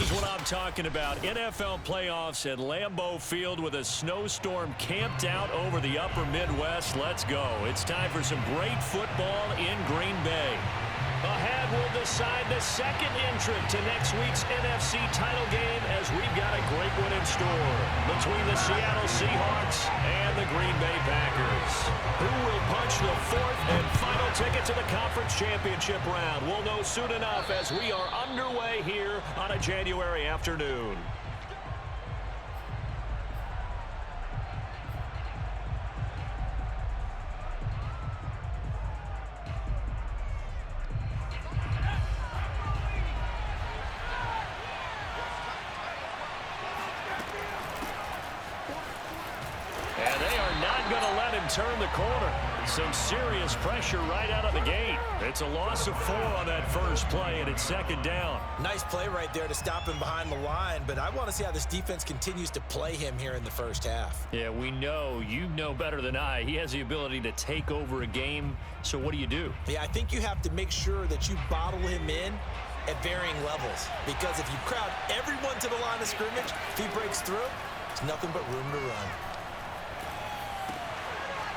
This is what I'm talking about. NFL playoffs at Lambeau Field with a snowstorm camped out over the upper Midwest. Let's go. It's time for some great football in Green Bay. Ahead, we'll decide the second entrant to next week's NFC title game as we've got a great one in store between the Seattle Seahawks and the Green Bay Packers. Who will punch the fourth and final ticket to the conference championship round? We'll know soon enough as we are underway here on a January afternoon. Turn the corner. Some serious pressure right out of the gate. It's a loss of 4 on that first play, and it's second down. Nice play right there to stop him behind the line, but I want to see how this defense continues to play him here in the first half. Yeah, we know. You know better than I. He has the ability to take over a game, so what do? Yeah, I think you have to make sure that you bottle him in at varying levels, because if you crowd everyone to the line of scrimmage, if he breaks through, it's nothing but room to run.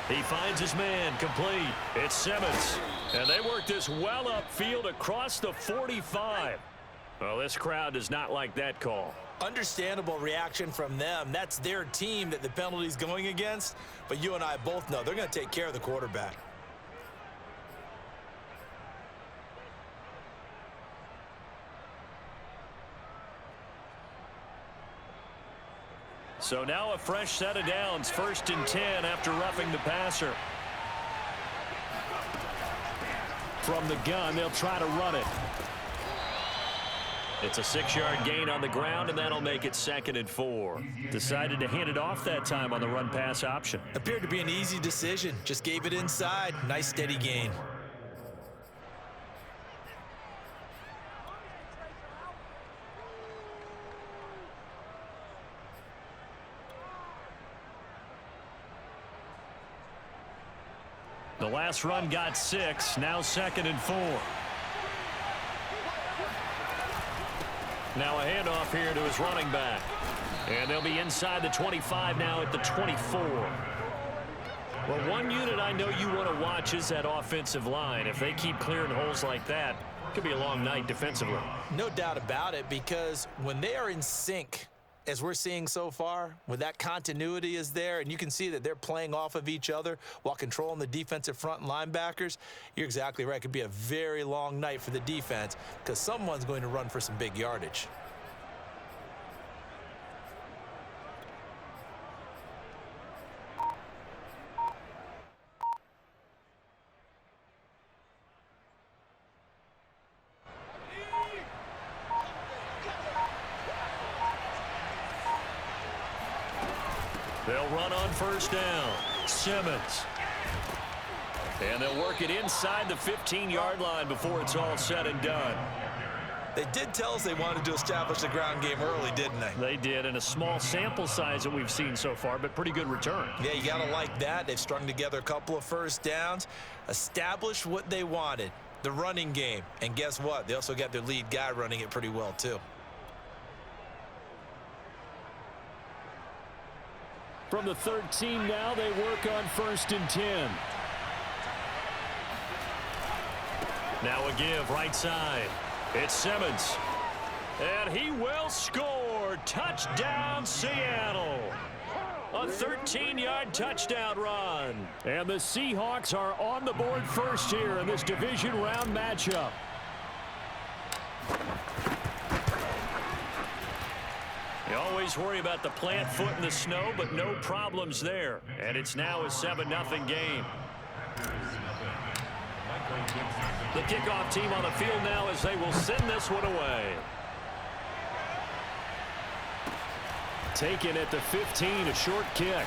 He finds his man complete. It's Simmons. And they work this well upfield across the 45. Well, this crowd does not like that call. Understandable reaction from them. That's their team that the penalty's going against. But you and I both know they're going to take care of the quarterback. So now a fresh set of downs, 1st and 10 after roughing the passer. From the gun, they'll try to run it. It's a 6-yard gain on the ground, and that'll make it 2nd and 4. Decided to hand it off that time on the run-pass option. Appeared to be an easy decision. Just gave it inside. Nice steady gain. The last run got 6, now 2nd and 4. Now a handoff here to his running back. And they'll be inside the 25 now at the 24. Well, one unit I know you want to watch is that offensive line. If they keep clearing holes like that, it could be a long night defensively. No doubt about it, because when they are in sync, as we're seeing so far, when that continuity is there and you can see that they're playing off of each other while controlling the defensive front and linebackers, you're exactly right. It could be a very long night for the defense because someone's going to run for some big yardage. They'll run on 1st down. Simmons. And they'll work it inside the 15-yard line before it's all said and done. They did tell us they wanted to establish the ground game early, didn't they? They did, and a small sample size that we've seen so far, but pretty good return. Yeah, you got to like that. They've strung together a couple of 1st downs, established what they wanted, the running game. And guess what? They also got their lead guy running it pretty well, too. From the 13 now, they work on 1st and 10. Now a give right side. It's Simmons. And he will score. Touchdown, Seattle. A 13-yard touchdown run. And the Seahawks are on the board first here in this division round matchup. You always worry about the plant foot in the snow, but no problems there. And it's now a 7-0 game. The kickoff team on the field now as they will send this one away. Taken at the 15, a short kick.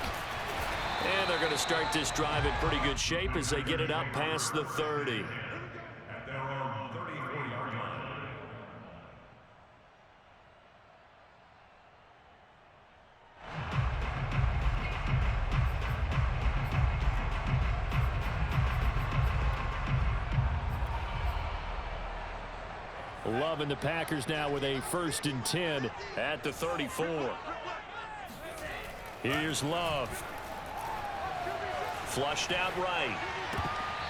And they're going to start this drive in pretty good shape as they get it up past the 30. Love and the Packers now with a 1st and 10 at the 34. Here's Love. Flushed out right.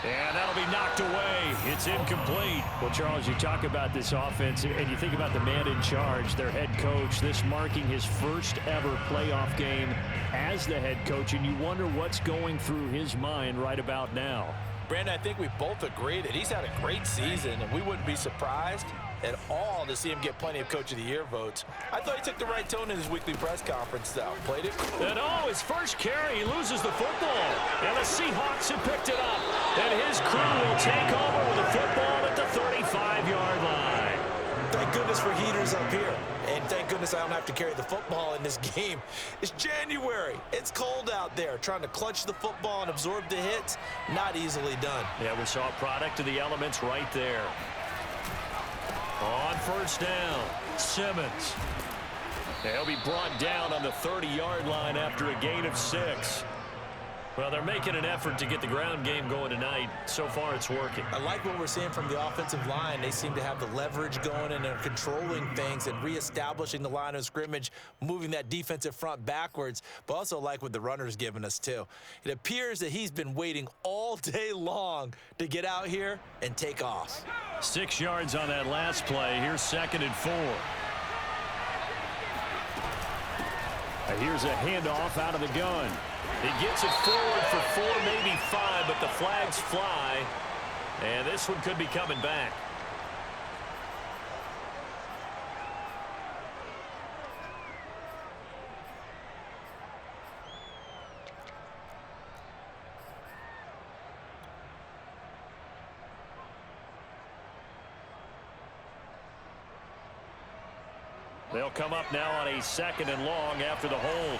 And that'll be knocked away. It's incomplete. Well, Charles, you talk about this offense, and you think about the man in charge, their head coach, this marking his first ever playoff game as the head coach, and you wonder what's going through his mind right about now. Brandon, I think we both agree that he's had a great season, and we wouldn't be surprised at all to see him get plenty of Coach of the Year votes. I thought he took the right tone in his weekly press conference, though. Played it. And his first carry, he loses the football. And the Seahawks have picked it up. And his crew will take over with the football at the 35-yard line. Thank goodness for heaters up here. And thank goodness I don't have to carry the football in this game. It's January. It's cold out there. Trying to clutch the football and absorb the hits, not easily done. Yeah, we saw a product of the elements right there. On 1st down, Simmons. He'll be brought down on the 30-yard line after a gain of 6. Well, they're making an effort to get the ground game going tonight. So far, it's working. I like what we're seeing from the offensive line. They seem to have the leverage going and are controlling things and reestablishing the line of scrimmage, moving that defensive front backwards, but also like what the runner's giving us, too. It appears that he's been waiting all day long to get out here and take off. 6 yards on that last play. Here's 2nd and 4. Here's a handoff out of the gun. He gets it forward for 4, maybe 5, but the flags fly. And this one could be coming back. They'll come up now on a 2nd and long after the hold.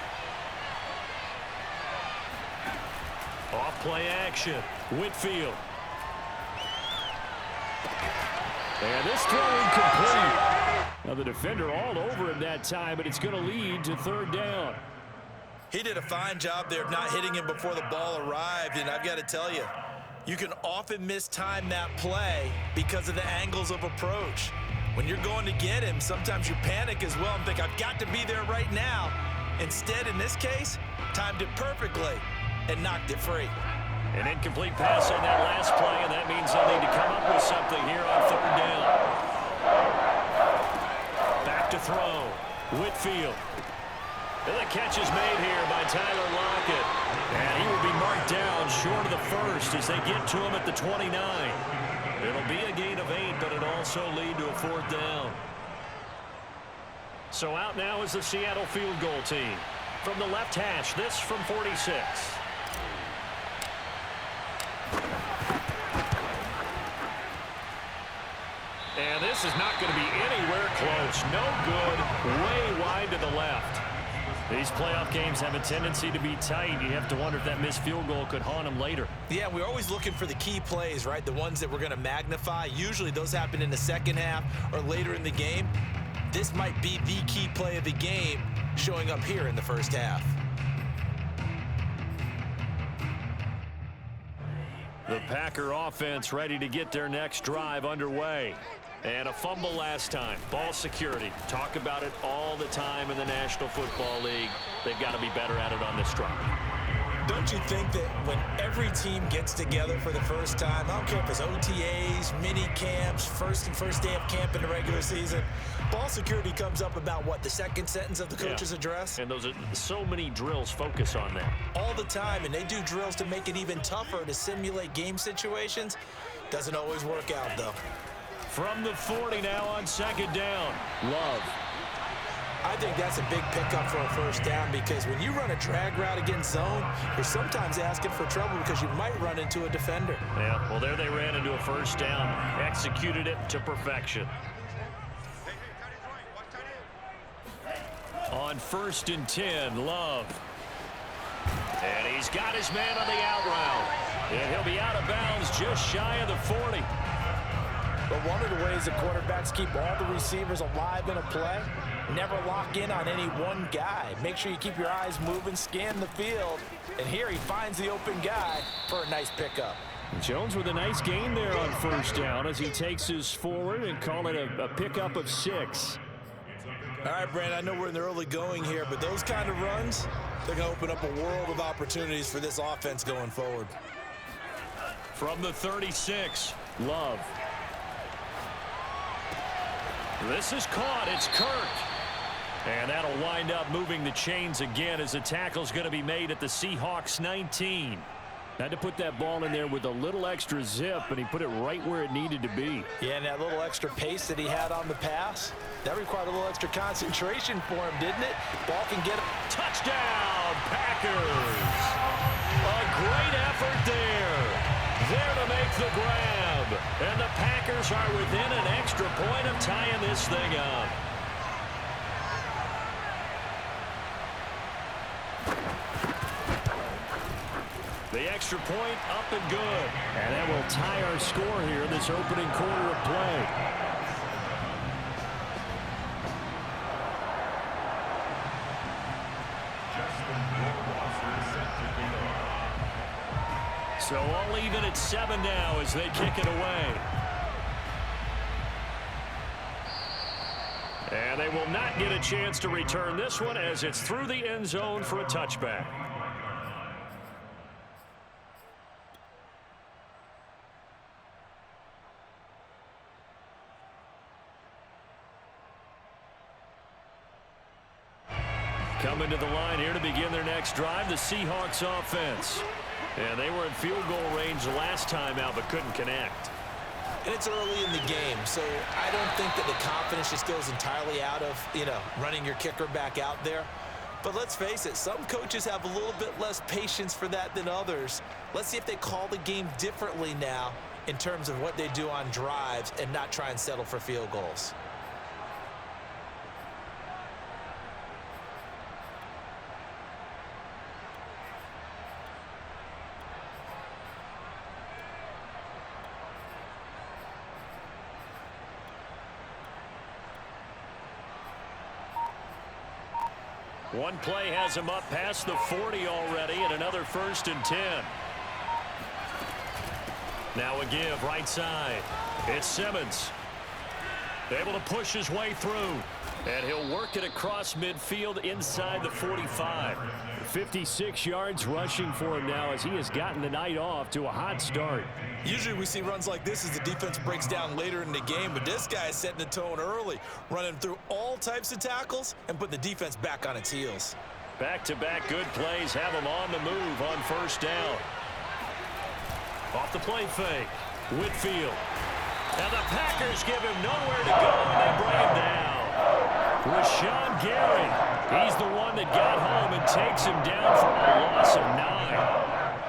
Off play action. Whitfield. And this throw incomplete. Now the defender all over him that time, but it's going to lead to 3rd down. He did a fine job there of not hitting him before the ball arrived, and I've got to tell you, you can often mistime that play because of the angles of approach. When you're going to get him, sometimes you panic as well and think, I've got to be there right now. Instead, in this case, timed it perfectly and knocked it free. An incomplete pass on that last play, and that means they'll need to come up with something here on 3rd down. Back to throw. Whitfield. And the catch is made here by Tyler Lockett. And he will be marked down short of the 1st as they get to him at the 29. It'll be a gain of 8, but it'll also lead to a 4th down. So out now is the Seattle field goal team. From the left hash, this from 46. And this is not going to be anywhere close. No good. Way wide to the left. These playoff games have a tendency to be tight. You have to wonder if that missed field goal could haunt them later. Yeah, we're always looking for the key plays, right? The ones that we're going to magnify. Usually those happen in the second half or later in the game. This might be the key play of the game showing up here in the first half. The Packer offense ready to get their next drive underway. And a fumble last time. Ball security. Talk about it all the time in the National Football League. They've got to be better at it on this drive. Don't you think that when every team gets together for the first time, I don't care if it's OTAs, mini camps, first day of camp in the regular season, ball security comes up about what, the second sentence of the coach's address? And those are so many drills focus on that. All the time, and they do drills to make it even tougher to simulate game situations. Doesn't always work out, though. From the 40 now on 2nd down. Love. I think that's a big pickup for a first down because when you run a drag route against zone, you're sometimes asking for trouble because you might run into a defender. Yeah, well, there they ran into a first down. Executed it to perfection. On 1st and 10, Love. And he's got his man on the out route. And he'll be out of bounds just shy of the 40. But one of the ways that quarterbacks keep all the receivers alive in a play, never lock in on any one guy. Make sure you keep your eyes moving, scan the field, and here he finds the open guy for a nice pickup. Jones with a nice gain there on first down as he takes his forward and call it a pickup of 6. All right, Brandon, I know we're in the early going here, but those kind of runs, they're going to open up a world of opportunities for this offense going forward. From the 36, Love. This is caught. It's Kirk. And that'll wind up moving the chains again as the tackle's going to be made at the Seahawks 19. Had to put that ball in there with a little extra zip, and he put it right where it needed to be. Yeah, and that little extra pace that he had on the pass, that required a little extra concentration for him, didn't it? Ball can get him. Touchdown, Packers. A great effort there. There to make the grab. And the Packers are within an extra point of tying this thing up. The extra point up and good. And that will tie our score here in this opening quarter of play. So all even at 7 now as they kick it away. And they will not get a chance to return this one as it's through the end zone for a touchback. Coming to the line here to begin their next drive, the Seahawks offense. And they were in field goal range last time out, but couldn't connect. And it's early in the game, so I don't think that the confidence just goes entirely out of, running your kicker back out there. But let's face it, some coaches have a little bit less patience for that than others. Let's see if they call the game differently now in terms of what they do on drives and not try and settle for field goals. One play has him up past the 40 already, and another 1st and 10. Now a give right side. It's Simmons. Able to push his way through. And he'll work it across midfield inside the 45. 56 yards rushing for him now as he has gotten the night off to a hot start. Usually we see runs like this as the defense breaks down later in the game, but this guy is setting the tone early, running through all types of tackles and putting the defense back on its heels. Back-to-back good plays have him on the move on first down. Off the play fake. Whitfield. And the Packers give him nowhere to go, and they bring him down. Rashawn Gary. He's the one that got home and takes him down for a loss of 9.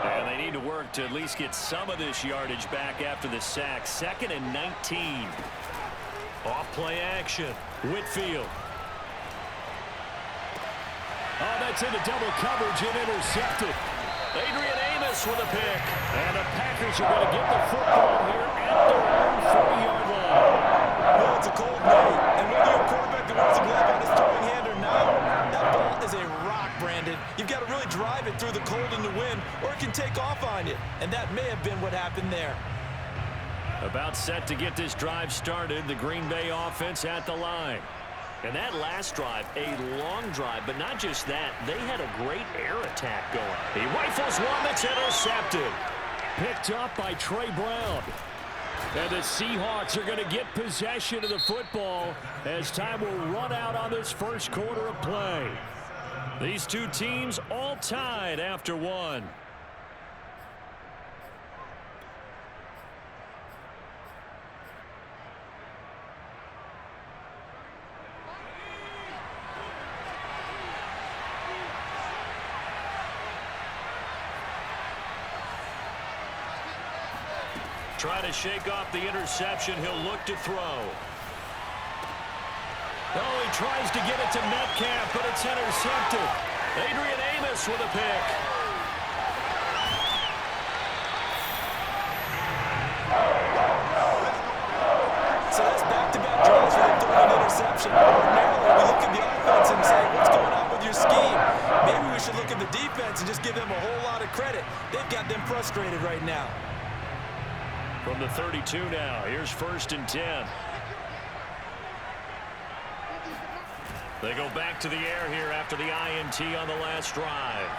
And they need to work to at least get some of this yardage back after the sack. 2nd and 19. Off play action. Whitfield. Oh, that's into double coverage and intercepted. Adrian Amos with a pick. And the Packers are going to get the football here at their own 40-yard line. Well, it's a cold night, and whether you're a quarterback that wears a glove on his throwing hand or not, that ball is a rock, Brandon. You've got to really drive it through the cold and the wind, or it can take off on you. And that may have been what happened there. About set to get this drive started, the Green Bay offense at the line. And that last drive, a long drive, but not just that, they had a great air attack going. He rifles one that's intercepted. Picked up by Trey Brown. And the Seahawks are going to get possession of the football as time will run out on this first quarter of play. These two teams all tied after one. Try to shake off the interception. He'll look to throw. Oh, he tries to get it to Metcalf, but it's intercepted. Adrian Amos with a pick. So that's back-to-back drives for them throwing an interception. Ordinarily, we look at the offense and say, what's going on with your scheme? Maybe we should look at the defense and just give them a whole lot of credit. They've got them frustrated right now. From the 32 now, here's 1st and 10. They go back to the air here after the INT on the last drive.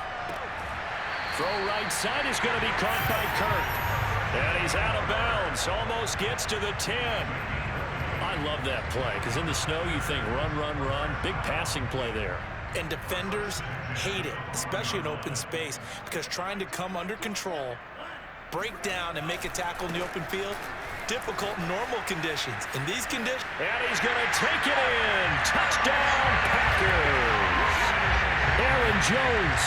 Throw right side is going to be caught by Kirk. And he's out of bounds. Almost gets to the 10. I love that play because in the snow you think run, run, run. Big passing play there. And defenders hate it, especially in open space, because trying to come under control, break down, and make a tackle in the open field, difficult in normal conditions. In these conditions... And he's going to take it in. Touchdown, Packers. Aaron Jones,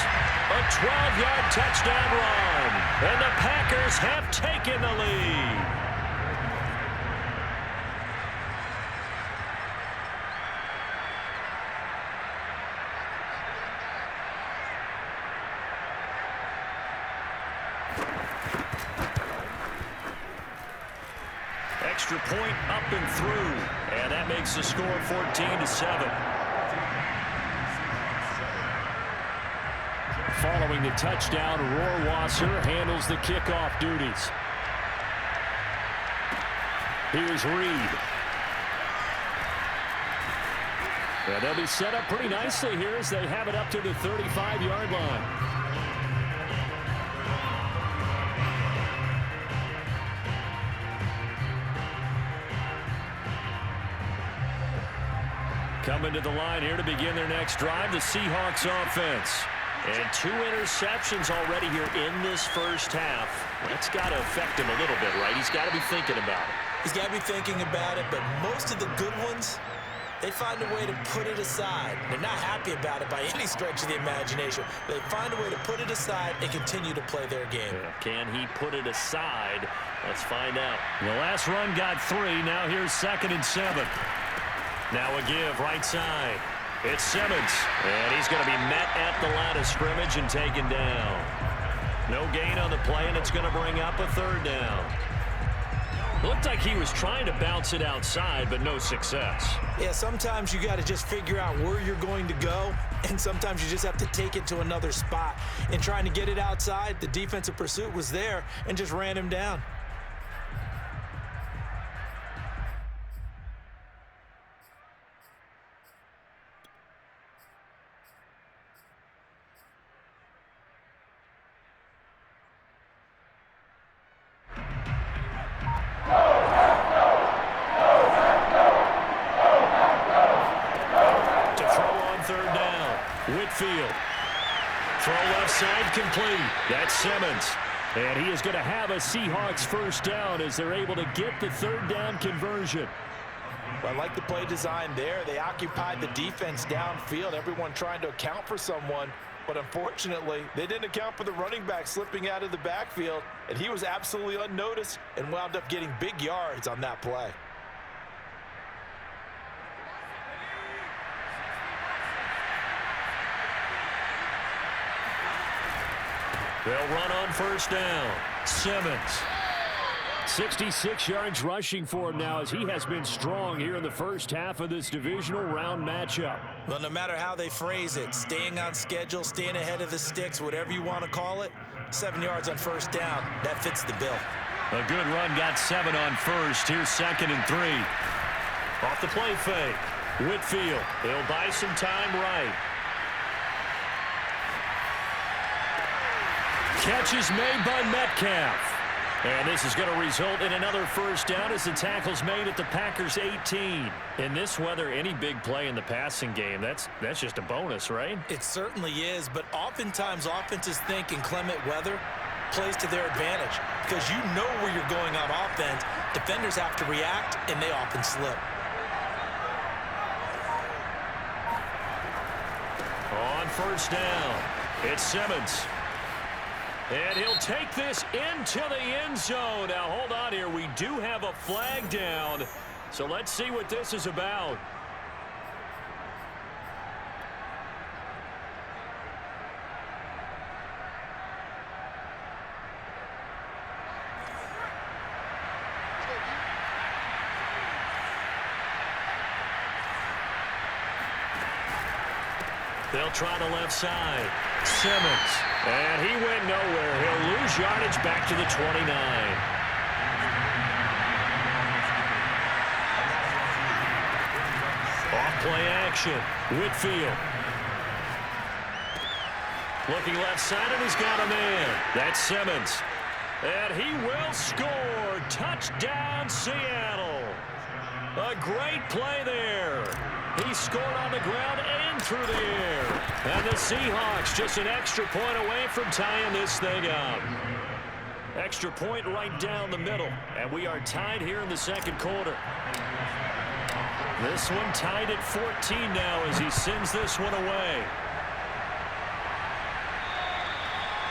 a 12-yard touchdown run. And the Packers have taken the lead. Extra point up and through, and that makes the score 14-7. Following the touchdown, Rohrwasser handles the kickoff duties. Here's Reed. And they'll be set up pretty nicely here as they have it up to the 35-yard line. Coming to the line here to begin their next drive, the Seahawks offense. And 2 interceptions already here in this first half. That's got to affect him a little bit, right? He's got to be thinking about it. He's got to be thinking about it, but most of the good ones, they find a way to put it aside. They're not happy about it by any stretch of the imagination. They find a way to put it aside and continue to play their game. Yeah. Can he put it aside? Let's find out. The last run got 3. Now here's 2nd and 7. Now a give right side. It's Simmons, and he's going to be met at the line of scrimmage and taken down. No gain on the play, and it's going to bring up a 3rd down. Looked like he was trying to bounce it outside, but no success. Yeah, sometimes you got to just figure out where you're going to go, and sometimes you just have to take it to another spot. And trying to get it outside, the defensive pursuit was there and just ran him down. Whitfield. Throw left side complete. That's Simmons. And he is going to have a Seahawks first down as they're able to get the 3rd down conversion. Well, I like the play design there. They occupied the defense downfield, everyone trying to account for someone. But unfortunately, they didn't account for the running back slipping out of the backfield, and he was absolutely unnoticed and wound up getting big yards on that play. They'll run on first down. Simmons. 66 yards rushing for him now as he has been strong here in the first half of this divisional round matchup. Well, no matter how they phrase it, staying on schedule, staying ahead of the sticks, whatever you want to call it, 7 yards on first down, that fits the bill. A good run got 7 on first. Here's 2nd and 3. Off the play fake. Whitfield. He'll buy some time right. Catch is made by Metcalf. And this is going to result in another first down as the tackle's made at the Packers' 18. In this weather, any big play in the passing game, that's just a bonus, right? It certainly is, but oftentimes offenses think in clement weather plays to their advantage because you know where you're going on offense. Defenders have to react, and they often slip. On first down, it's Simmons. And he'll take this into the end zone. Now, hold on here. We do have a flag down. So let's see what this is about. They'll try the left side. Simmons. And he went nowhere. He'll lose yardage back to the 29. action. Whitfield. Looking left side, and he's got a man. That's Simmons. And he will score. Touchdown, Seattle. A great play there. He scored on the ground and through the air. And the Seahawks just an extra point away from tying this thing up. Extra point right down the middle. And we are tied here in the second quarter. This one tied at 14 now as he sends this one away.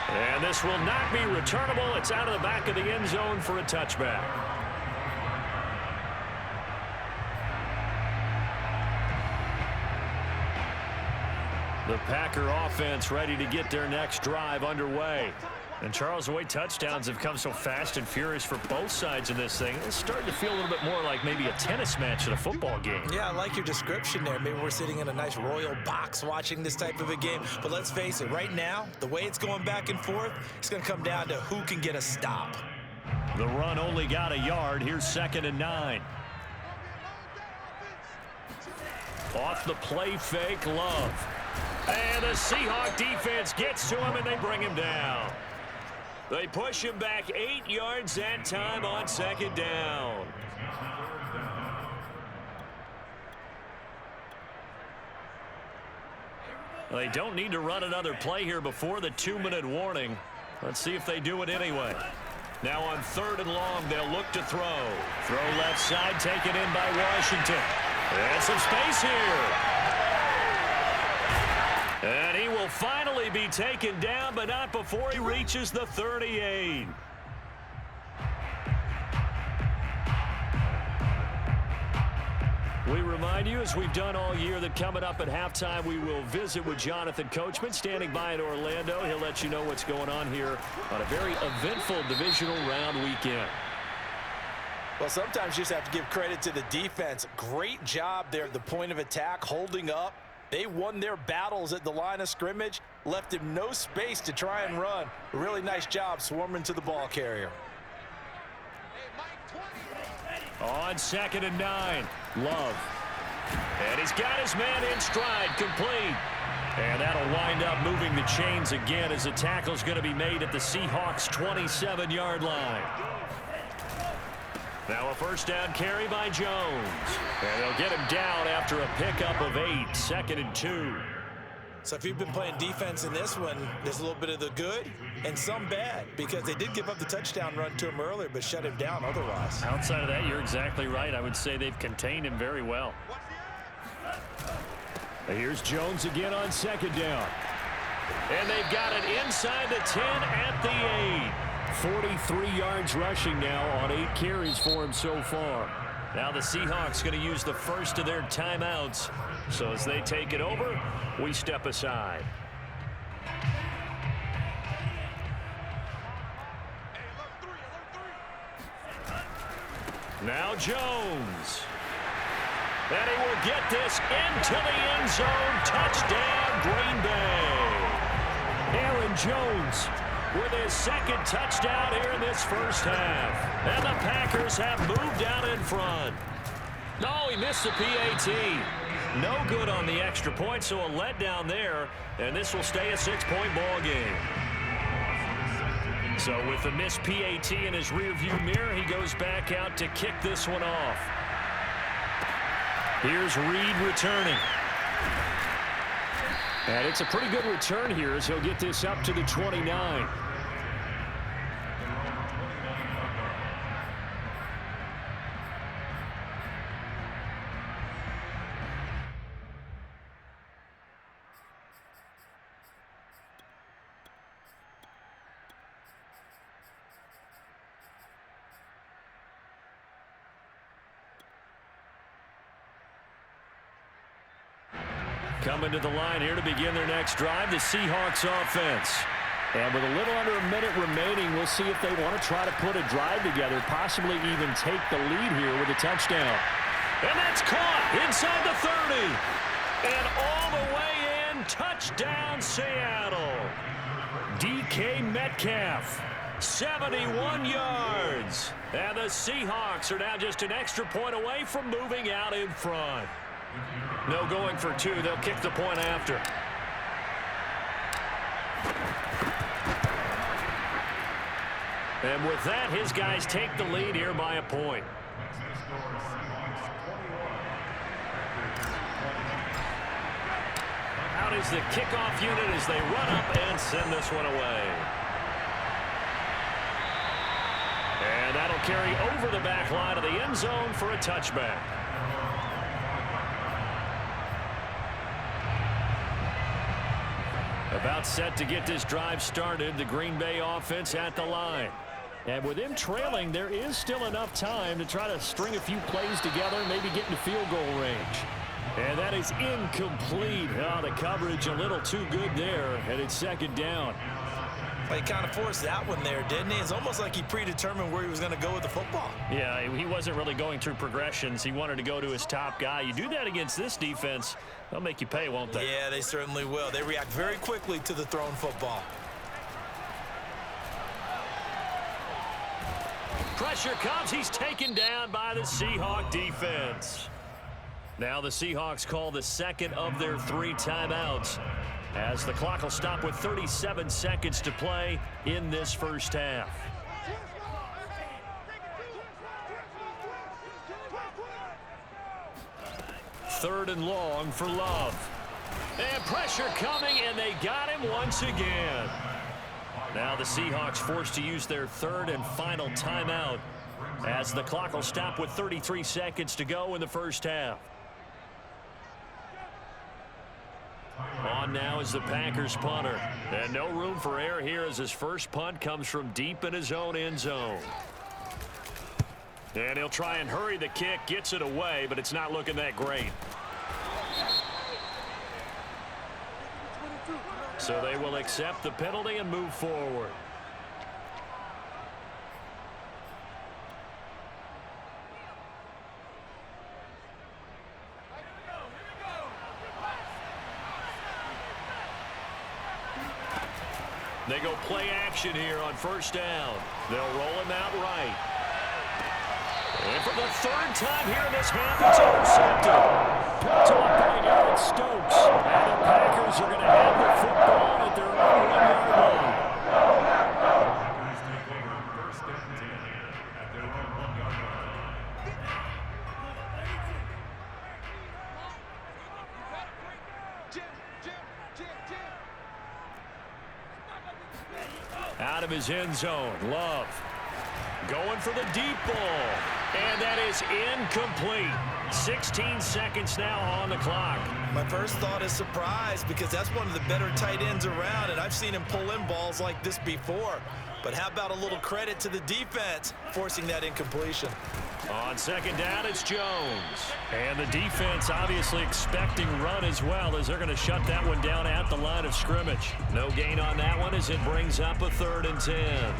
And this will not be returnable. It's out of the back of the end zone for a touchback. The Packer offense ready to get their next drive underway. And Charles, the way touchdowns have come so fast and furious for both sides in this thing, it's starting to feel a little bit more like maybe a tennis match at a football game. Yeah, I like your description there. Maybe we're sitting in a nice royal box watching this type of a game. But let's face it, right now, the way it's going back and forth, it's going to come down to who can get a stop. The run only got a yard. Here's 2nd and 9. Off the play fake, Love. And the Seahawk defense gets to him, and they bring him down. They push him back 8 yards that time on 2nd down. They don't need to run another play here before the 2-minute warning. Let's see if they do it anyway. Now on 3rd and long, they'll look to throw. Throw left side, taken in by Washington. And some space here. And he will finally be taken down, but not before he reaches the 38. We remind you, as we've done all year, that coming up at halftime, we will visit with Jonathan Coachman, standing by in Orlando. He'll let you know what's going on here on a very eventful divisional round weekend. Well, sometimes you just have to give credit to the defense. Great job there at the point of attack, holding up. They won their battles at the line of scrimmage, left him no space to try and run. A really nice job swarming to the ball carrier. On 2nd and 9, Love. And he's got his man in stride, complete. And that'll wind up moving the chains again as the tackle's going to be made at the Seahawks' 27-yard line. Now a 1st down carry by Jones. And they'll get him down after a pickup of 8, 2nd and 2. So if you've been playing defense in this one, there's a little bit of the good and some bad, because they did give up the touchdown run to him earlier but shut him down otherwise. Outside of that, you're exactly right. I would say they've contained him very well. Here's Jones again on 2nd down. And they've got it inside the 10 at the 8. 43 yards rushing now on 8 carries for him so far. Now the Seahawks going to use the first of their timeouts. So as they take it over, we step aside. Now Jones. And he will get this into the end zone. Touchdown, Green Bay. Aaron Jones with his 2nd touchdown here in this first half. And the Packers have moved out in front. No, he missed the PAT. No good on the extra point, so a letdown there. And this will stay a 6-point ball game. So with the missed PAT in his rearview mirror, he goes back out to kick this one off. Here's Reed returning. And it's a pretty good return here as he'll get this up to the 29. Coming to the line here to begin their next drive, the Seahawks offense. And with a little under a minute remaining, we'll see if they want to try to put a drive together, possibly even take the lead here with a touchdown. And that's caught inside the 30. And all the way in, touchdown Seattle. DK Metcalf, 71 yards. And the Seahawks are now just an extra point away from moving out in front. No going for two. They'll kick the point after. And with that, his guys take the lead here by a point. Out is the kickoff unit as they run up and send this one away. And that'll carry over the back line of the end zone for a touchback. About set to get this drive started, the Green Bay offense at the line. And with him trailing, there is still enough time to try to string a few plays together, maybe get into field goal range. And that is incomplete. Oh, the coverage a little too good there, and it's second down. Well, he kind of forced that one there, didn't he? It's almost like he predetermined where he was going to go with the football. Yeah, he wasn't really going through progressions. He wanted to go to his top guy. You do that against this defense, they'll make you pay, won't they? Yeah, they certainly will. They react very quickly to the thrown football. Pressure comes. He's taken down by the Seahawk defense. Now the Seahawks call the second of their 3 timeouts, as the clock will stop with 37 seconds to play in this first half. Third and long for Love. And pressure coming, and they got him once again. Now the Seahawks forced to use their third and final timeout, as the clock will stop with 33 seconds to go in the first half. On now is the Packers punter. And no room for error here as his first punt comes from deep in his own end zone. And he'll try and hurry the kick, gets it away, but it's not looking that great. So they will accept the penalty and move forward. They go play action here on first down. They'll roll him out right. And for the third time here in this half, it's intercepted. Picked off by Aaron Stokes. And the Packers are going to have the football at their own 1-yard line. Out of his end zone, Love going for the deep ball, and that is incomplete. 16 seconds now on the clock. My first thought is surprise, because that's one of the better tight ends around, and I've seen him pull in balls like this before. But how about a little credit to the defense forcing that incompletion? On second down, it's Jones. And the defense obviously expecting run as well, as they're going to shut that one down at the line of scrimmage. No gain on that one as it brings up a 3rd and 10.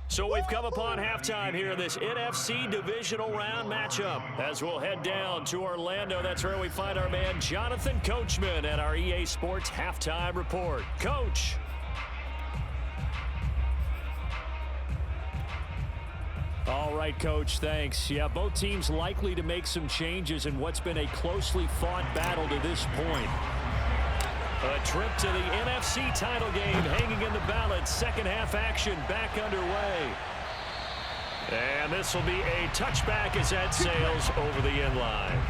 So we've come upon halftime here in this NFC divisional round matchup. As we'll head down to Orlando, that's where we find our man Jonathan Coachman at our EA Sports Halftime Report. Coach. All right, Coach, thanks. Yeah, both teams likely to make some changes in what's been a closely fought battle to this point. A trip to the NFC title game hanging in the balance. Second half action back underway. And this will be a touchback as that sails over the end line.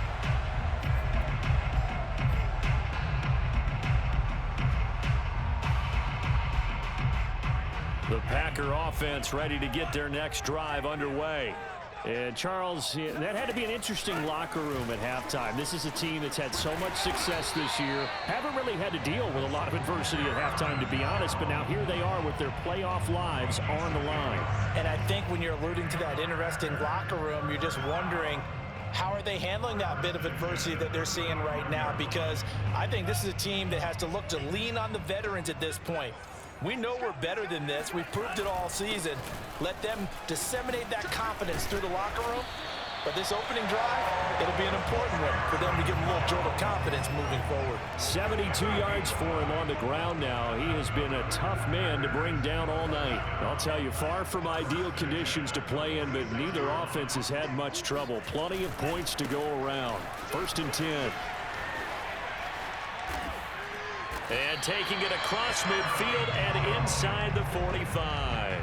The Packer offense ready to get their next drive underway. And Charles, that had to be an interesting locker room at halftime. This is a team that's had so much success this year. Haven't really had to deal with a lot of adversity at halftime, to be honest, but now here they are with their playoff lives on the line. And I think when you're alluding to that interesting locker room, you're just wondering, how are they handling that bit of adversity that they're seeing right now? Because I think this is a team that has to look to lean on the veterans at this point. We know we're better than this. We've proved it all season. Let them disseminate that confidence through the locker room But this opening drive, it'll be an important one for them to give him a little jolt of confidence moving forward. 72 yards for him on the ground now. He has been a tough man to bring down all night. I'll tell you, far from ideal conditions to play in, but neither offense has had much trouble. Plenty of points to go around. 1st and 10. And taking it across midfield and inside the 45.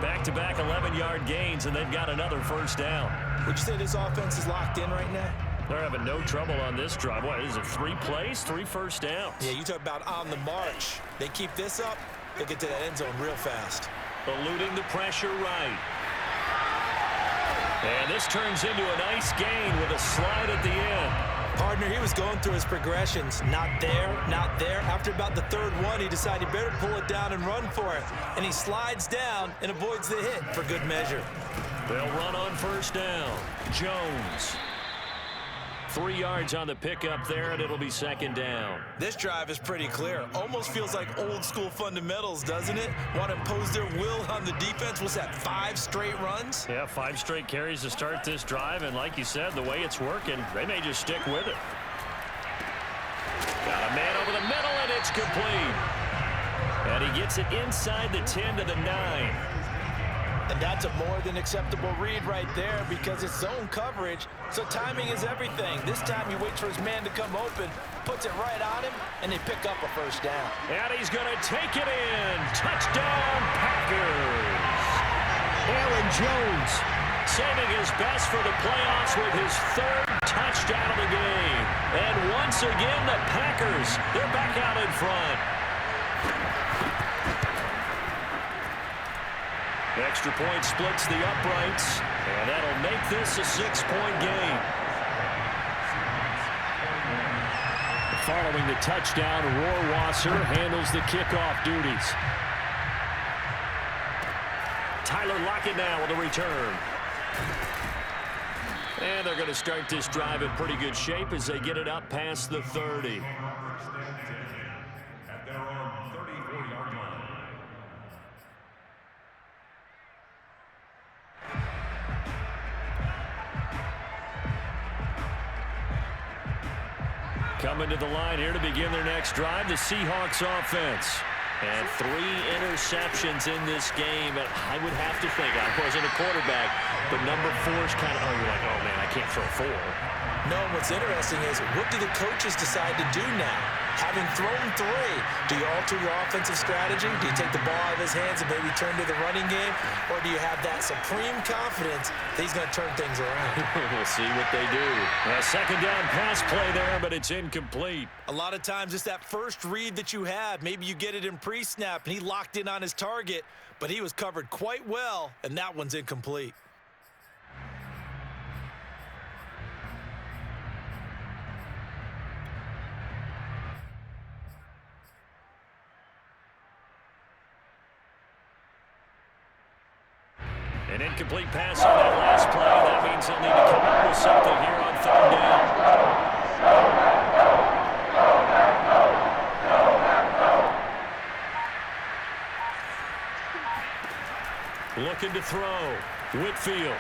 Back-to-back 11-yard gains, and they've got another first down. Would you say this offense is locked in right now? They're having no trouble on this drive. What is it, 3 plays, 3 first downs? Yeah, you talk about on the march. They keep this up, they'll get to that end zone real fast. Eluding the pressure right. And this turns into a nice gain with a slide at the end. Partner, he was going through his progressions. Not there, not there. After about the 3rd one, he decided he better pull it down and run for it. And he slides down and avoids the hit for good measure. They'll run on first down. Jones. 3 yards on the pickup there, and it'll be 2nd down. This drive is pretty clear. Almost feels like old-school fundamentals, doesn't it? Want to impose their will on the defense. What's that, 5 straight runs? Yeah, 5 straight carries to start this drive, and like you said, the way it's working, they may just stick with it. Got a man over the middle, and it's complete. And he gets it inside the 10 to the 9. And that's a more than acceptable read right there because it's zone coverage, so timing is everything. This time he waits for his man to come open, puts it right on him, and they pick up a first down. And he's going to take it in. Touchdown, Packers. Aaron Jones saving his best for the playoffs with his 3rd touchdown of the game. And once again, the Packers, they're back out in front. Extra point splits the uprights, and that'll make this a 6-point game. Following the touchdown, Rohrwasser handles the kickoff duties. Tyler Lockett now with a return. And they're going to start this drive in pretty good shape as they get it up past the 30. Coming to the line here to begin their next drive, the Seahawks offense. And 3 interceptions in this game. And I would have to think, I wasn't a quarterback, but number 4 is kind of, you're like, oh, man, I can't throw 4. No, what's interesting is, what do the coaches decide to do now? Having thrown 3, do you alter your offensive strategy? Do you take the ball out of his hands and maybe turn to the running game? Or do you have that supreme confidence that he's going to turn things around? We'll see what they do. A 2nd down pass play there, but it's incomplete. A lot of times it's that first read that you have. Maybe you get it in pre-snap, and he locked in on his target, but he was covered quite well, and that one's incomplete. An incomplete pass on that last play. That means they'll need to come up with something here on 3rd down. Looking to throw. Whitfield.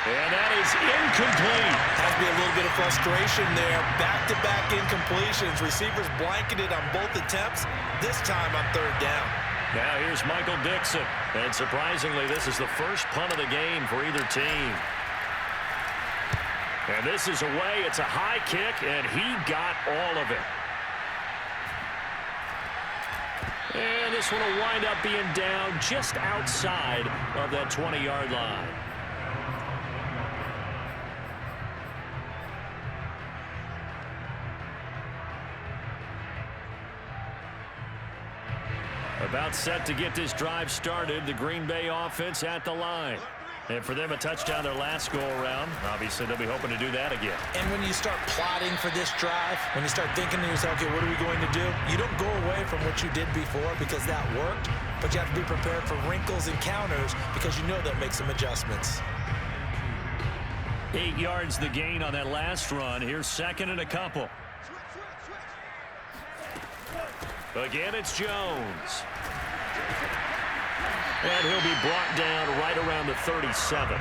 And that is incomplete. Has to be a little bit of frustration there. Back-to-back incompletions. Receivers blanketed on both attempts. This time on 3rd down. Now here's Michael Dixon. And surprisingly, this is the first punt of the game for either team. And this is away. It's a high kick, and he got all of it. And this one will wind up being down just outside of that 20-yard line. About set to get this drive started. The Green Bay offense at the line. And for them, a touchdown their last go-around. Obviously, they'll be hoping to do that again. And when you start plotting for this drive, when you start thinking to yourself, okay, what are we going to do? You don't go away from what you did before because that worked, but you have to be prepared for wrinkles and counters because you know they'll make some adjustments. 8 yards the gain on that last run. Here's 2nd and a couple. Again, it's Jones. And he'll be brought down right around the 37.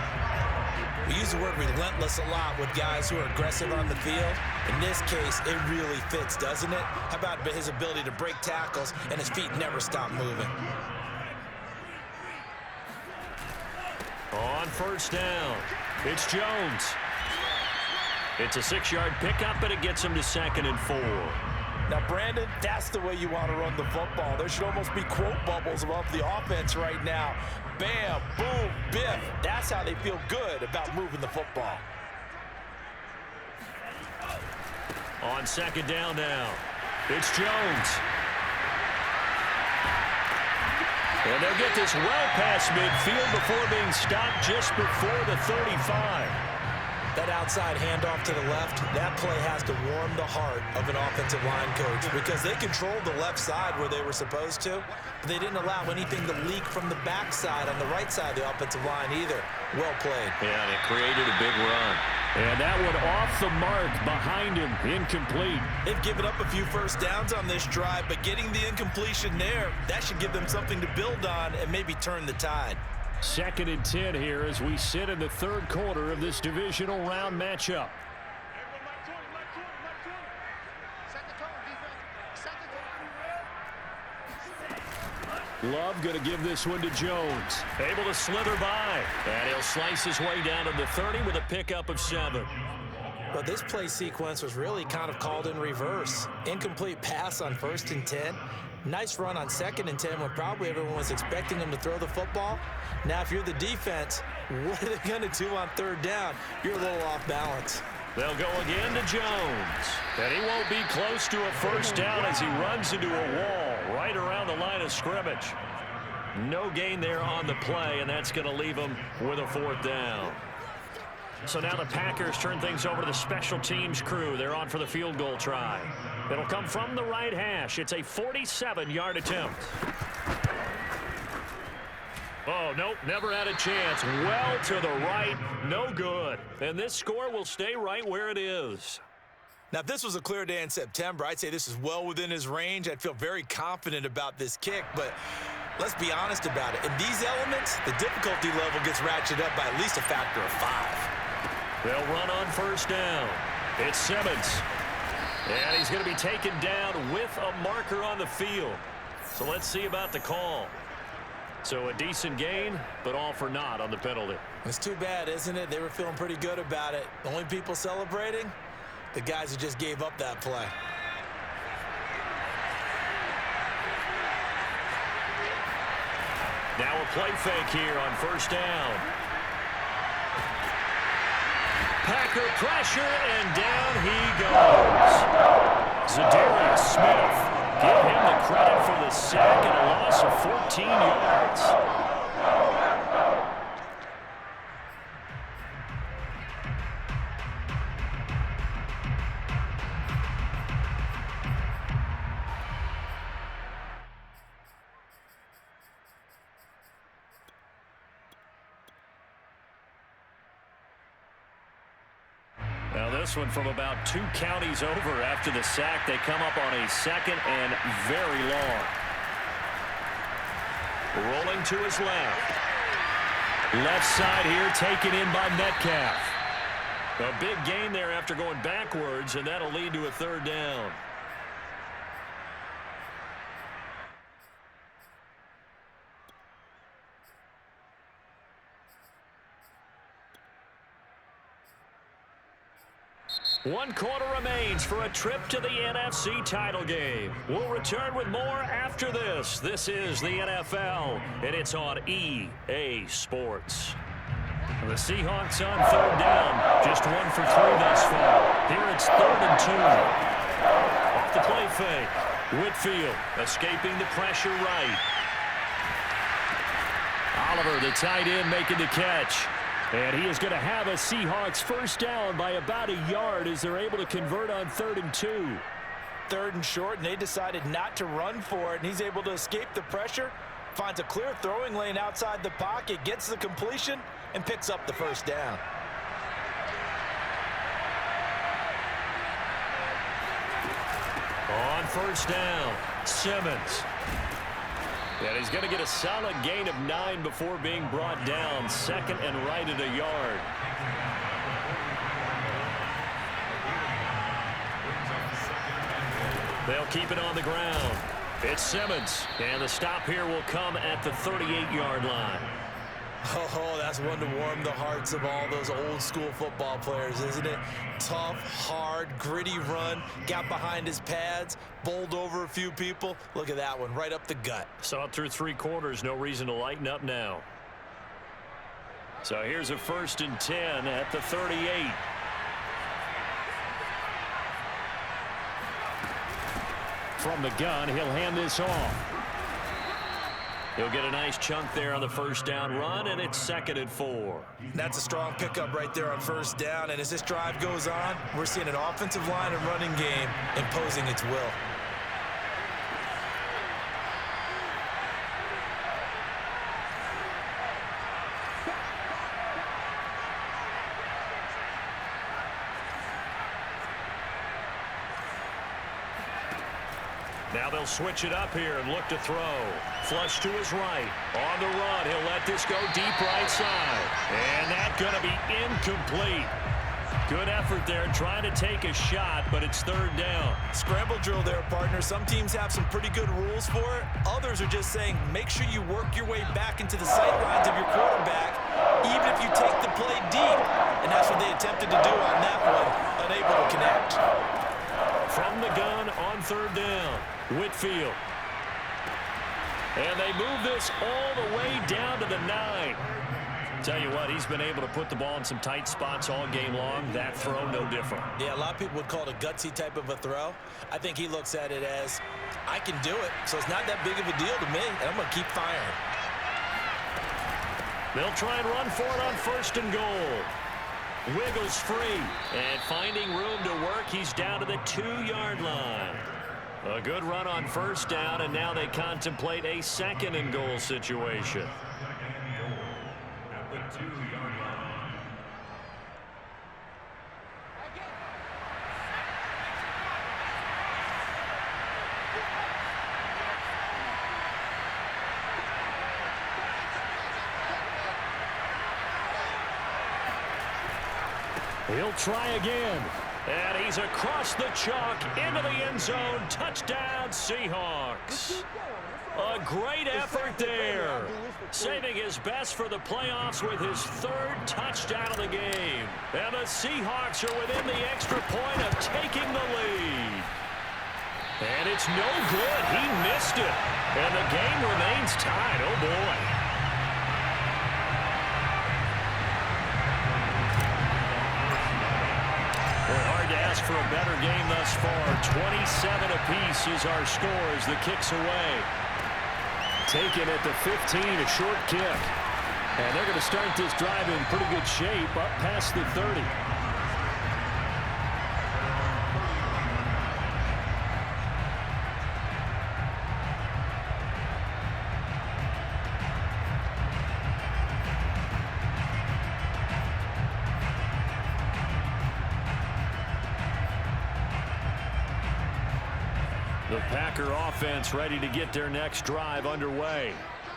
We use the word relentless a lot with guys who are aggressive on the field. In this case, it really fits, doesn't it? How about his ability to break tackles and his feet never stop moving? On first down, it's Jones. It's a 6-yard pickup, and it gets him to 2nd and 4. Now, Brandon, that's the way you want to run the football. There should almost be quote bubbles above the offense right now. Bam, boom, biff. That's how they feel good about moving the football. On 2nd down now, it's Jones. And they'll get this well past midfield before being stopped just before the 35. That outside handoff to the left, that play has to warm the heart of an offensive line coach because they controlled the left side where they were supposed to, but they didn't allow anything to leak from the backside on the right side of the offensive line either. Well played. Yeah, and it created a big run. And that one off the mark behind him, incomplete. They've given up a few first downs on this drive, but getting the incompletion there, that should give them something to build on and maybe turn the tide. 2nd and 10 here as we sit in the 3rd quarter of this divisional round matchup. Love going to give this one to Jones. Able to slither by. And he'll slice his way down to the 30 with a pickup of 7. But this play sequence was really kind of called in reverse. Incomplete pass on 1st and 10. Nice run on 2nd and 10 when probably everyone was expecting him to throw the football. Now, if you're the defense, what are they going to do on 3rd down? You're a little off balance. They'll go again to Jones. And he won't be close to a first down as he runs into a wall right around the line of scrimmage. No gain there on the play, and that's going to leave him with a 4th down. So now the Packers turn things over to the special teams crew. They're on for the field goal try. It'll come from the right hash. It's a 47-yard attempt. Oh, nope, never had a chance. Well to the right, no good. And this score will stay right where it is. Now, if this was a clear day in September, I'd say this is well within his range. I'd feel very confident about this kick, but let's be honest about it. In these elements, the difficulty level gets ratcheted up by at least a factor of 5. They'll run on first down. It's Simmons. And he's going to be taken down with a marker on the field. So let's see about the call. So a decent gain, but all for naught on the penalty. It's too bad, isn't it? They were feeling pretty good about it. The only people celebrating, the guys who just gave up that play. Now a play fake here on first down. Packer pressure, and down he goes. Zadarius Smith. Give him the credit for the sack and a loss of 14 yards. Now this one from about 2 counties over after the sack. They come up on a 2nd and very long. Rolling to his left. Left side here taken in by Metcalf. A big gain there after going backwards, and that'll lead to a 3rd down. One quarter remains for a trip to the NFC title game. We'll return with more after this. This is the NFL, and it's on EA Sports. The Seahawks on 3rd down. Just 1 for 3 thus far. Here it's 3rd and 2. Off the play fake. Whitfield escaping the pressure right. Oliver, the tight end, making the catch. And he is going to have a Seahawks first down by about a yard as they're able to convert on 3rd and 2. 3rd and short, and they decided not to run for it, and he's able to escape the pressure, finds a clear throwing lane outside the pocket, gets the completion, and picks up the first down. On first down, Simmons. And he's going to get a solid gain of 9 before being brought down. 2nd and right at a yard. They'll keep it on the ground. It's Simmons. And the stop here will come at the 38-yard line. Oh, that's one to warm the hearts of all those old school football players, isn't it? Tough, hard, gritty run, got behind his pads, bowled over a few people. Look at that one, right up the gut. Saw it through 3 quarters, no reason to lighten up now. So here's a 1st and 10 at the 38. From the gun, he'll hand this off. He'll get a nice chunk there on the 1st down run, and it's 2nd and 4. That's a strong pickup right there on 1st down, and as this drive goes on, we're seeing an offensive line and running game imposing its will. Now they'll switch it up here and look to throw. Flush to his right. On the run, he'll let this go deep right side. And that's going to be incomplete. Good effort there trying to take a shot, but it's 3rd down. Scramble drill there, partner. Some teams have some pretty good rules for it. Others are just saying make sure you work your way back into the sight lines of your quarterback, even if you take the play deep. And that's what they attempted to do on that one, unable to connect. From the gun on 3rd down, Whitfield. And they move this all the way down to the 9. Tell you what, he's been able to put the ball in some tight spots all game long. That throw, no different. Yeah, a lot of people would call it a gutsy type of a throw. I think he looks at it as, I can do it, so it's not that big of a deal to me, and I'm going to keep firing. They'll try and run for it on 1st and goal. Wiggles free, and finding room to work, he's down to the 2-yard line. A good run on 1st down, and now they contemplate a 2nd and goal situation. At the 2-yard line. He'll try again. And he's across the chalk into the end zone. Touchdown, Seahawks. A great effort there. Saving his best for the playoffs with his 3rd touchdown of the game. And the Seahawks are within the extra point of taking the lead. And it's no good. He missed it. And the game remains tied. Oh, boy. Ask for a better game thus far. 27 apiece is our score as the kick's away. Taken at the 15, a short kick. And they're going to start this drive in pretty good shape up past the 30. The Packer offense ready to get their next drive underway.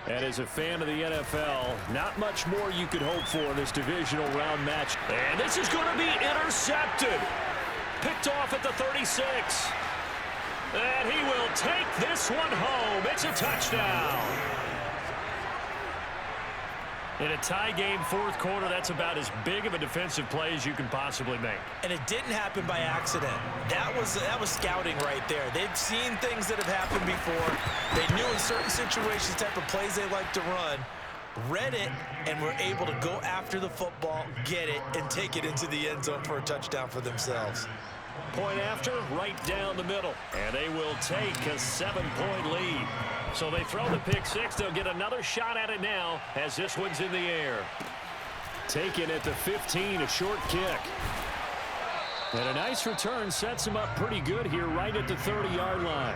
And as a fan of the NFL, not much more you could hope for in this divisional round match. And this is going to be intercepted. Picked off at the 36. And he will take this one home. It's a touchdown. In a tie game, 4th quarter, that's about as big of a defensive play as you can possibly make. And it didn't happen by accident. That was scouting right there. They've seen things that have happened before. They knew in certain situations the type of plays they like to run, read it, and were able to go after the football, get it, and take it into the end zone for a touchdown for themselves. Point after, right down the middle. And they will take a 7-point lead. So they throw the pick 6. They'll get another shot at it now as this one's in the air. Taken at the 15, a short kick. And a nice return sets him up pretty good here right at the 30-yard line.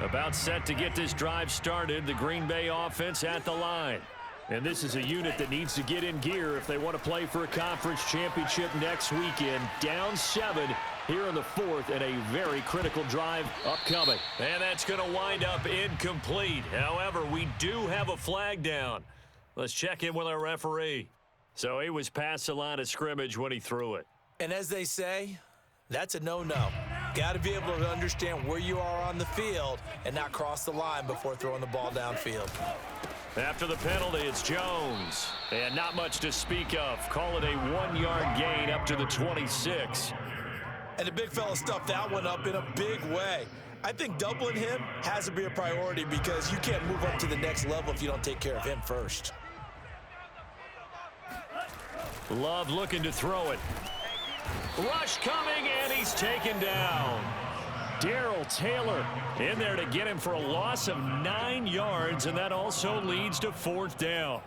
About set to get this drive started. The Green Bay offense at the line. And this is a unit that needs to get in gear if they want to play for a conference championship next weekend. Down 7 here in the 4th, and a very critical drive upcoming. And that's going to wind up incomplete. However, we do have a flag down. Let's check in with our referee. So he was past the line of scrimmage when he threw it. And as they say, that's a no-no. Got to be able to understand where you are on the field and not cross the line before throwing the ball downfield. After the penalty, it's Jones. And not much to speak of. Call it a 1-yard gain up to the 26. And the big fella stuffed that one up in a big way. I think doubling him has to be a priority because you can't move up to the next level if you don't take care of him first. Love looking to throw it. Rush coming, and he's taken down. Darrell Taylor in there to get him for a loss of 9 yards, and that also leads to 4th down.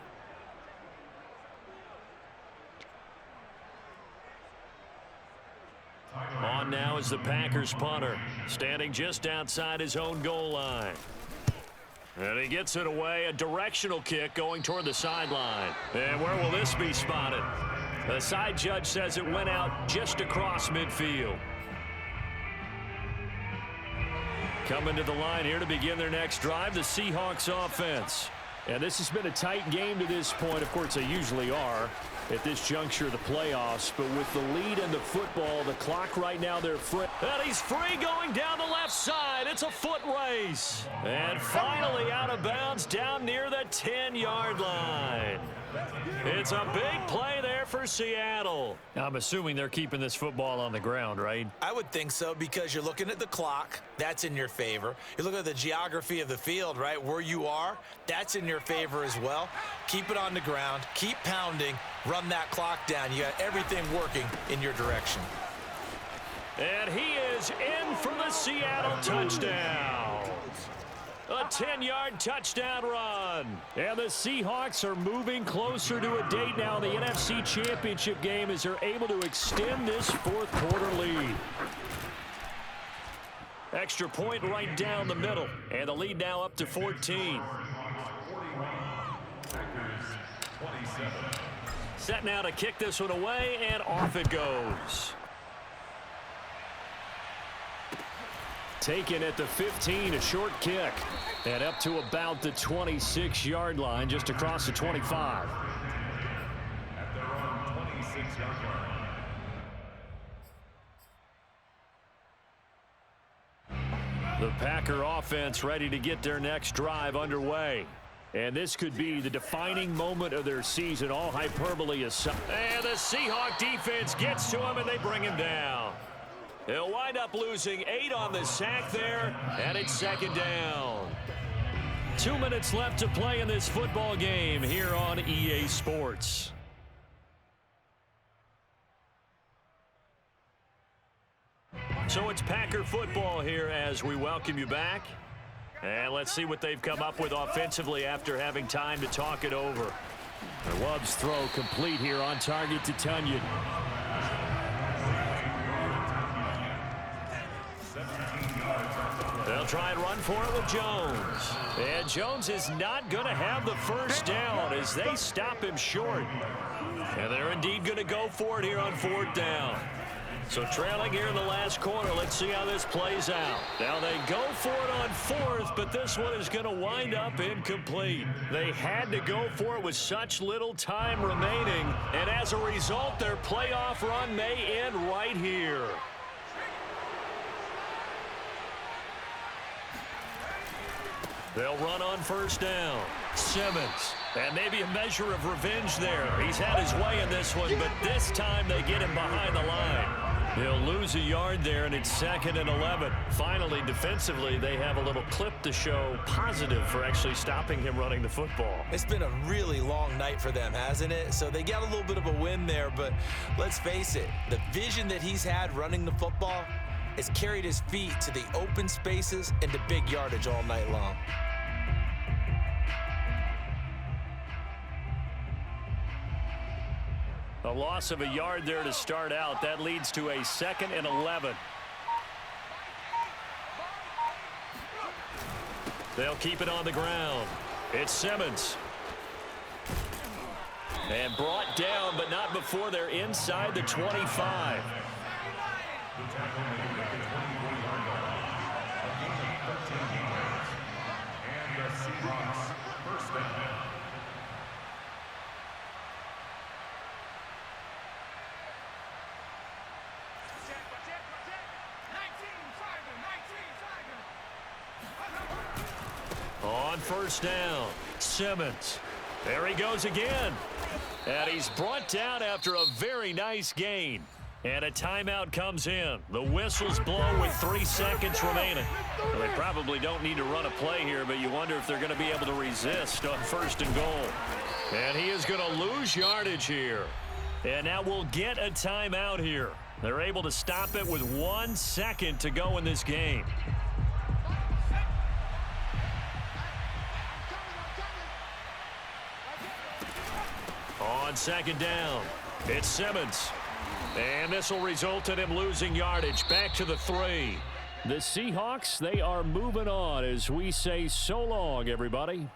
On now is the Packers punter, standing just outside his own goal line. And he gets it away, a directional kick going toward the sideline. And where will this be spotted? The side judge says it went out just across midfield. Coming to the line here to begin their next drive, the Seahawks offense. And this has been a tight game to this point. Of course, they usually are at this juncture of the playoffs. But with the lead in the football, the clock right now, they're free. And he's free going down the left side. It's a foot race. And finally out of bounds down near the 10-yard line. It's a big play there for Seattle. I'm assuming they're keeping this football on the ground, right? I would think so because you're looking at the clock. That's in your favor. You're looking at the geography of the field, right? Where you are, that's in your favor as well. Keep it on the ground. Keep pounding. Run that clock down. You got everything working in your direction. And he is in for the Seattle touchdown. A 10-yard touchdown run. And the Seahawks are moving closer to a date now in the NFC Championship game as they're able to extend this 4th quarter lead. Extra point right down the middle. And the lead now up to 14. Set now to kick this one away, and off it goes. Taken at the 15, a short kick. And up to about the 26-yard line, just across the 25. At their own 26-yard line. The Packer offense ready to get their next drive underway. And this could be the defining moment of their season, all hyperbole aside. And the Seahawk defense gets to him, and they bring him down. He'll wind up losing 8 on the sack there, and it's 2nd down. 2 minutes left to play in this football game here on EA Sports. So it's Packer football here as we welcome you back. And let's see what they've come up with offensively after having time to talk it over. Love's throw complete here on target to Tunyon. They'll try and run for it with Jones. And Jones is not going to have the first down as they stop him short. And they're indeed going to go for it here on 4th down. So trailing here in the last quarter, let's see how this plays out. Now they go for it on 4th, but this one is going to wind up incomplete. They had to go for it with such little time remaining, and as a result, their playoff run may end right here. They'll run on 1st down. Simmons. And maybe a measure of revenge there. He's had his way in this one, but this time they get him behind the line. He'll lose a yard there, and it's 2nd and 11. Finally, defensively, they have a little clip to show positive for actually stopping him running the football. It's been a really long night for them, hasn't it? So they got a little bit of a win there, but let's face it, the vision that he's had running the football has carried his feet to the open spaces and the big yardage all night long. A loss of a yard there to start out. That leads to a 2nd and 11. They'll keep it on the ground. It's Simmons. And brought down, but not before they're inside the 25. The tackle made at the 24-yard line. A gain of 13 yards. And the Seahawks first down. On first down, Simmons. There he goes again. And he's brought down after a very nice gain. And a timeout comes in. The whistles blow with 3 seconds remaining. Well, they probably don't need to run a play here, but you wonder if they're going to be able to resist on first and goal. And he is going to lose yardage here. And now we'll get a timeout here. They're able to stop it with 1 second to go in this game. On second down, it's Simmons. And this will result in him losing yardage back to the 3. The Seahawks, they are moving on as we say so long, everybody.